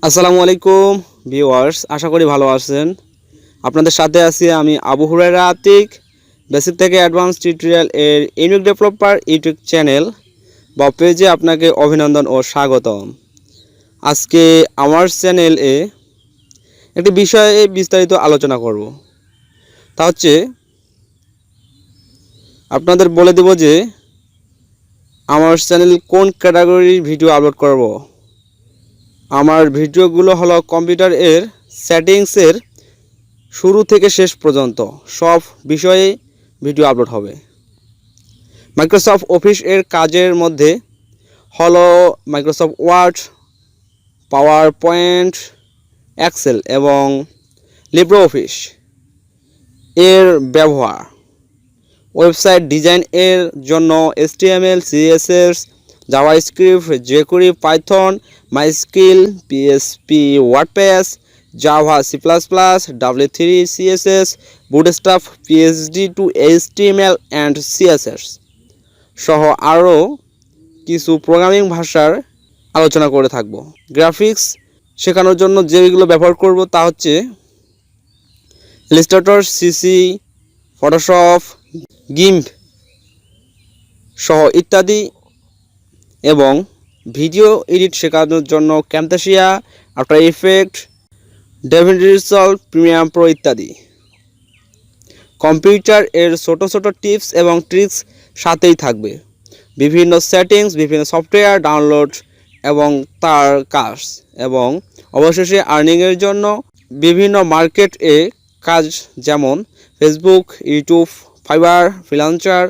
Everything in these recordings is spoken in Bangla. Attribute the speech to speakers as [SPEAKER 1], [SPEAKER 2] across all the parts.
[SPEAKER 1] আসসালামু আলাইকুম ভিউয়ার্স, আশা করি ভালো আছেন। আপনাদের সাথে আছি আমি আবু হুরায়রা আতিক, বেসিক থেকে অ্যাডভান্স টিউটোরিয়াল এর ইউনিক ডেভেলপার ইউটিউব চ্যানেল বা পেজে আপনাকে অভিনন্দন ও স্বাগতম। আজকে আমার চ্যানেলে একটি বিষয়ে বিস্তারিত আলোচনা করব। তা হচ্ছে আপনাদের বলে দেব যে আমার চ্যানেল কোন ক্যাটাগরির ভিডিও আপলোড করব। আমার ভিডিওগুলো হলো কম্পিউটার এর সেটিংসের শুরু থেকে শেষ পর্যন্ত সব বিষয়ে ভিডিও আপলোড হবে। মাইক্রোসফট অফিস এর কাজের মধ্যে হলো Microsoft Word, PowerPoint, Excel এবং লিব্রে অফিস এর ব্যবহার। ওয়েবসাইট ডিজাইন এর জন্য HTML, CSS, JavaScript, jQuery, Python, MySQL, PHP, WordPress, Java, C++, W3, CSS, Bootstrap, PHP to HTML and CSS সহ আরও কিছু প্রোগ্রামিং ভাষার আলোচনা করে থাকব। গ্রাফিক্স শেখানোর জন্য যেগুলো ব্যবহার করব তা হচ্ছে ইলাস্ট্রেটর, সিসি, ফটোশপ, গিম্প সহ ইত্যাদি, এবং ভিডিও এডিট শেখানোর জন্য ক্যামতাসিয়া, after effect, David resolve, premium pro ইত্যাদি। কম্পিউটার এর ছোট ছোট টিপস এবং ট্রিক্স সাথেই থাকবে। বিভিন্ন সেটিংস, বিভিন্ন সফটওয়্যার ডাউনলোড এবং তার কাজ, এবং অবশেষে আর্নিংয়ের জন্য বিভিন্ন মার্কেট এ কাজ, যেমন ফেসবুক, ইউটিউব, ফাইবার, ফ্রিল্যান্সার,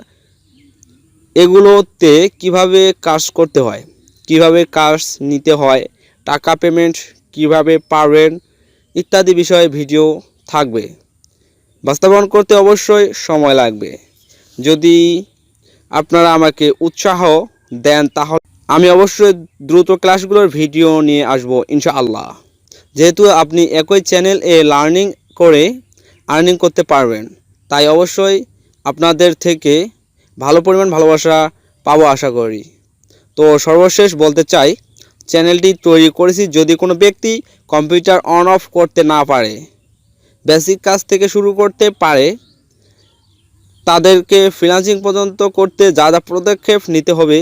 [SPEAKER 1] এগুলোতে কিভাবে কাজ করতে হয়, কিভাবে কাজ নিতে হয়, টাকা পেমেন্ট কিভাবে পাবেন ইত্যাদি বিষয়ে ভিডিও থাকবে। বাস্তবায়ন করতে অবশ্যই সময় লাগবে। যদি আপনারা আমাকে উৎসাহ দেন তাহলে আমি অবশ্যই দ্রুত ক্লাসগুলোর ভিডিও নিয়ে আসব ইনশাআল্লাহ। যেহেতু আপনি একই চ্যানেল এ লার্নিং করে আর্নিং করতে পারবেন, তাই অবশ্যই আপনাদের থেকে ভালো পরিমাণ ভালোবাসা পাবো আশা করি। তো সর্বশেষ বলতে চাই, চ্যানেলটি তৈরি করেছি যদি কোনো ব্যক্তি কম্পিউটার অন অফ করতে না পারে, বেসিক কাজ থেকে শুরু করতে পারে, তাদেরকে ফ্রিল্যান্সিং পর্যন্ত করতে যা যা পদক্ষেপ নিতে হবে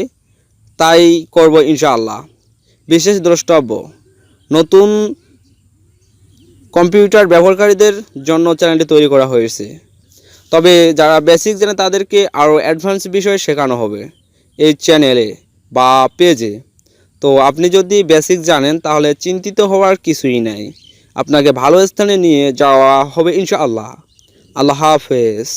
[SPEAKER 1] তাই করব ইনশাআল্লাহ। বিশেষ দ্রষ্টব্য, নতুন কম্পিউটার ব্যবহারকারীদের জন্য চ্যানেলটি তৈরি করা হয়েছে, তবে যারা বেসিক জানে তাদেরকে আরও অ্যাডভান্স বিষয় শেখানো হবে এই চ্যানেলে বা পেজে। তো আপনি যদি বেসিক জানেন তাহলে চিন্তিত হওয়ার কিছুই নাই, আপনাকে ভালো স্থানে নিয়ে যাওয়া হবে ইনশাআল্লাহ। আল্লাহ হাফেজ।